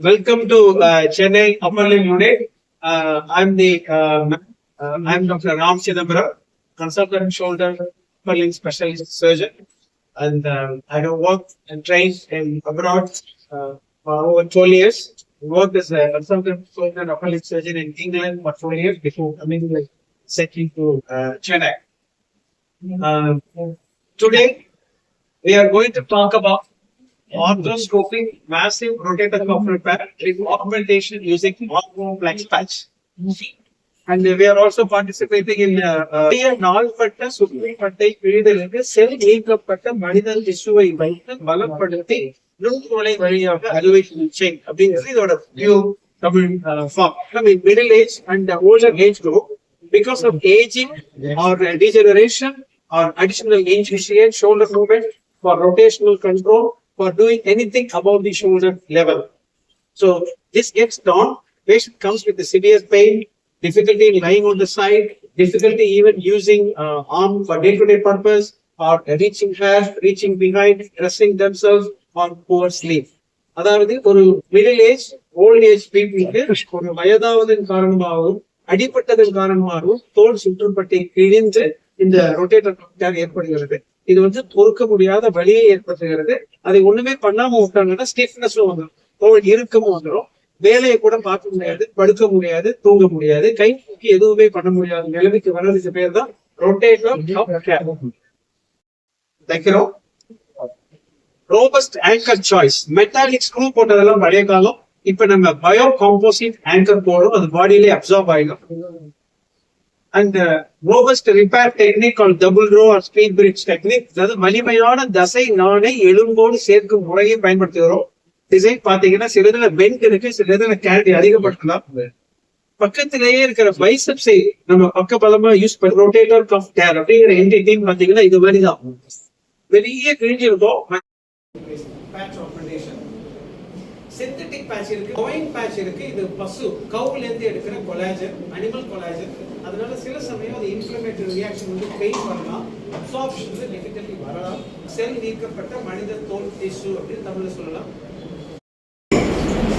Welcome to Chennai Upper Limb Unit. I'm Dr. Ram Chidambaram, consultant shoulder upper limb specialist surgeon, and I have worked and trained in abroad for over 12 years. Worked as a consultant shoulder and upper limb surgeon in England for 4 years before coming settling to Chennai. Today we are going to talk about arthroscopic massive rotator cuff repair with augmentation using ArthroFlex patch. And we are also participating in நாள்பட்ட சுற்றுப்பட்டை பிரிதலுக்கு செல் நீக்கப்பட்ட மனித திசுவை வைத்து பலப்படுத்தி நுண்துளை வழியாக அறுவை சிகிச்சை அப்படிங்கிறது இதோட new Tamil form. In middle age and older age group, because of aging or degeneration or additional initiate shoulder movement for rotational control, for doing anything above the shoulder level. So this gets done. Patient comes with a severe pain, difficulty in lying on the side, difficulty even using arm for day-to-day purpose, or reaching hair, reaching behind, dressing themselves, or poor sleep. அதாவது ஒரு middle age old age பீப்புளுக்கு ஒரு வயதாவதன் காரணமாகவும் அடிப்பட்டதன் காரணமாகவும் தோல் சுற்றுப்பட்டை கிழிந்து இந்த rotator ஏற்படுகிறது. இது பொறுக்க முடியாத வலியை ஏற்படுத்துகிறது. அதை ஒண்ணுமே பண்ணாம விட்டாங்கன்னா ஸ்டிஃப்னஸும் வந்துடும், தோல் இறுக்கமும் வந்துடும், வேலையை கூட பார்க்க முடியாது, படுக்க முடியாது, தூங்க முடியாது, கை தூக்கி எதுவுமே பண்ண முடியாத நிலைமைக்கு வர்றதுக்கு பேர் தான் ரொட்டேட்டர். தைக்கிறோம். Robust anchor choice. Metallic screw போட்டதெல்லாம் பழைய காலம். இப்ப நம்ம பயோ காம்போசிட் ஆங்கர் போடும், அது பாடியிலே அப்சார்ப் ஆயிடும். And robust repair technique called double row or speed bridge technique, அதாவது வலிமையான தசை நாணை எலும்போடு சேர்க்கும் முறையை பயன்படுத்துகிறோம். டிசைன் பாத்தீங்கன்னா சில இதுல பெண்ட் இருக்கு, சில இதுல கேண்டி அதிகப்படுத்தலாம். பக்கத்திலேயே இருக்கிற பைசப்ஸை நம்ம பக்க பலமா யூஸ் பண்ணி ரொட்டேட்டர் கஃப் டேர் அப்படிங்கிற என்டிட்டின்னு பாத்தீங்கன்னா இது மாதிரிதான் பெரிய கிழிஞ்சிருக்கும். சிந்தட்டிக் பேட்ச் இருக்கு, கோயிங் பேட்ச் இருக்கு. இது பசு கவுல இருந்து எடுக்கிற கொலாஜன், அனிமல் கொலாஜன். அதனால சில சமயம் அது இன்ஃப்ளமேட்டரி ரியாக்ஷன் பெயின் வரலாம், அப்சார்ப்ஷன்ல டிஃபிகல்ட்டி வரலாம். செல் நீக்கப்பட்ட மனித தோல் டிஷ்யூ அப்படின்னு தமிழ்ல சொல்லலாம்.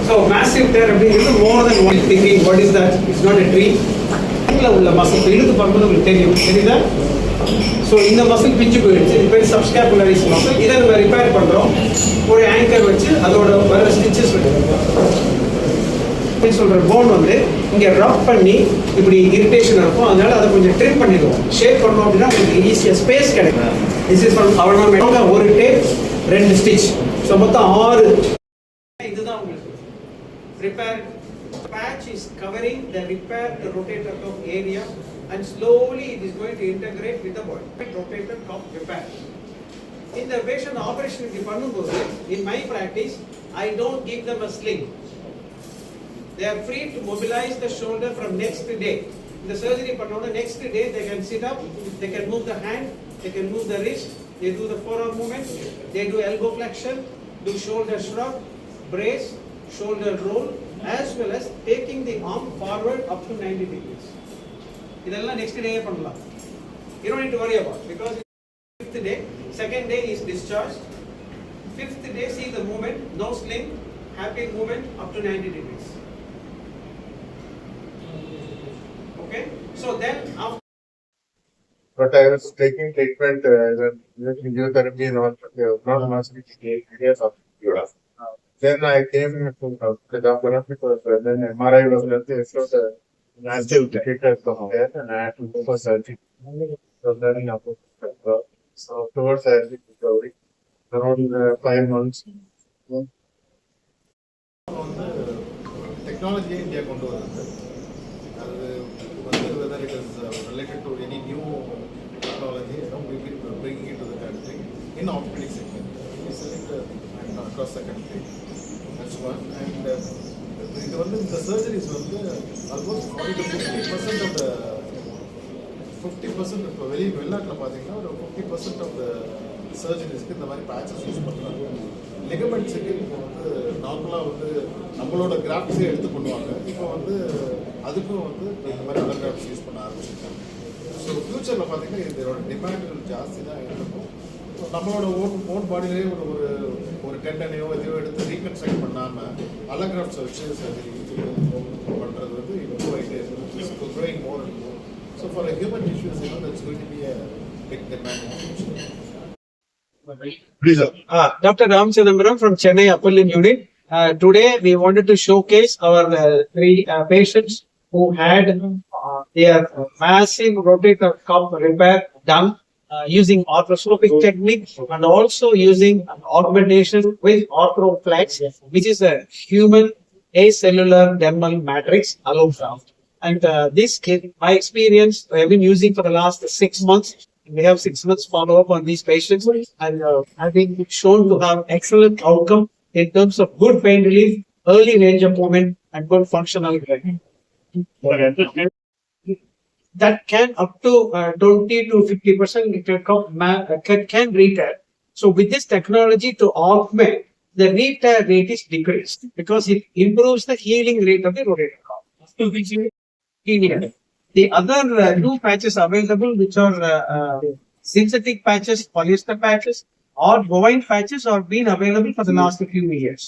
So massive tear அப்படிங்கிறது more than one thinking. What is that? It's not a dream. உள்ள மசில் இழுத்து பார்க்கும்போது உங்களுக்கு தெரியும், தெரியுதா? ஸோ இந்த மசில் பிஞ்சு போயிடுச்சு, இது பேர் சப்ஸ்கேப்புலரிஸ் மசில். இதை நம்ம ரிப்பேர் பண்றோம். ஒரு ஆங்கர் வச்சு அதோட வர ஸ்டிச்சஸ் சொல்ற போன் இங்க ரப் பண்ணி இப்படி இரிட்டேஷன் இருக்கும், அதனால அதை கொஞ்சம் ட்ரிம் பண்ணிடுவோம். ஷேப் பண்ணோம் அப்படின்னா உங்களுக்கு ஈஸியா ஸ்பேஸ் கிடைக்கும். திஸ் இஸ் ஃப்ரம் அவர்னா ஒரு டேப் 2 ஸ்டிச், ஸோ மொத்தம் 6. இதுதான் உங்களுக்கு repair patch is covering the repaired rotator cuff area, and slowly it is going to integrate with the body. Rotator cuff repair. In the patient operation in my practice, I don't give them a sling. They are free to mobilize the shoulder from next day. In the surgery next day they can sit up, they can move the hand, they can move the wrist, they do the forearm movement, they do elbow flexion, do shoulder shrug, brace, shoulder roll, as well as taking the arm forward up to 90 degrees. Idella next day pannalam. You don't need to worry about, because 5th day, 2nd day is discharged. 5th day see the movement, no sling, happy movement up to 90 degrees. Okay, so then after. But I was taking treatment, physiotherapy and all, not much years of Europe. Then I came to the doctor because then MRI was so the massive rotator cuff there, and I had to go for surgery. So then so towards surgery recovery, around 5 months. Technology in India கொண்டு வராங்க. அது whether it is related to any new technology, we've been bringing it to the country in orthopedic segment. We sell it across the country. That's one. And the surgeries almost 40 to 50% of the 50% இப்போ வெளிநாட்டில் பார்த்தீங்கன்னா ஒரு 50% of the சர்ஜரிஸ்க்கு இந்த மாதிரி patches use பண்ணுறாங்க. லிகமெண்ட்ஸுக்கு இப்போ நார்மலாக நம்மளோட கிராஃப்ட்ஸே எடுத்து பண்ணுவாங்க. இப்போ அதுக்கும் இந்த மாதிரி அதர் கிராஃப்ட்ஸ் யூஸ் பண்ண ஆரம்பிச்சிருக்காங்க. ஸோ ஃப்யூச்சரில் பார்த்தீங்கன்னா இதோட டிமாண்ட் ஜாஸ்தி தான் இருக்கும். நம்மளோட ஓன் பாடியிலே ஒரு டெண்டனையோ எதையோ எடுத்து ரீகன்ஸ்ட்ரக்ட் பண்ணாமல் allograft surgery பண்ணுறது வந்து improve ஆகிட்டே இருக்குது. It's growing more and more. So for a human tissues, that's going to be a big demand in the future. Please, sir. Dr. Ramachandran from Chennai Appellate Unit. Today we wanted to showcase our three patients who had their massive rotator cuff repair done using arthroscopic technique and also using augmentation with ArthroFlex, which is a human acellular dermal matrix allograft. And this, in my experience, I have been using for the last 6 months. We have 6 months follow-up on these patients, and I've been shown to have excellent outcome in terms of good pain relief, early range of movement, and good functional training. That can up to 20 to 50% can retire. So with this technology to augment, the retire rate is decreased because it improves the healing rate of the rotator cuff. The other two patches available, which are synthetic patches, polyester patches, or bovine patches, are being available for the last few years.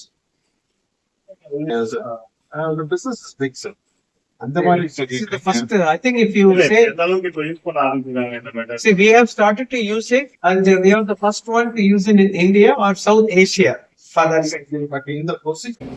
Yes, the business is big, sir. This is the first, I think if you say, see, we have started to use it, and we are the first one to use it in India or South Asia. For that, But in the procedure,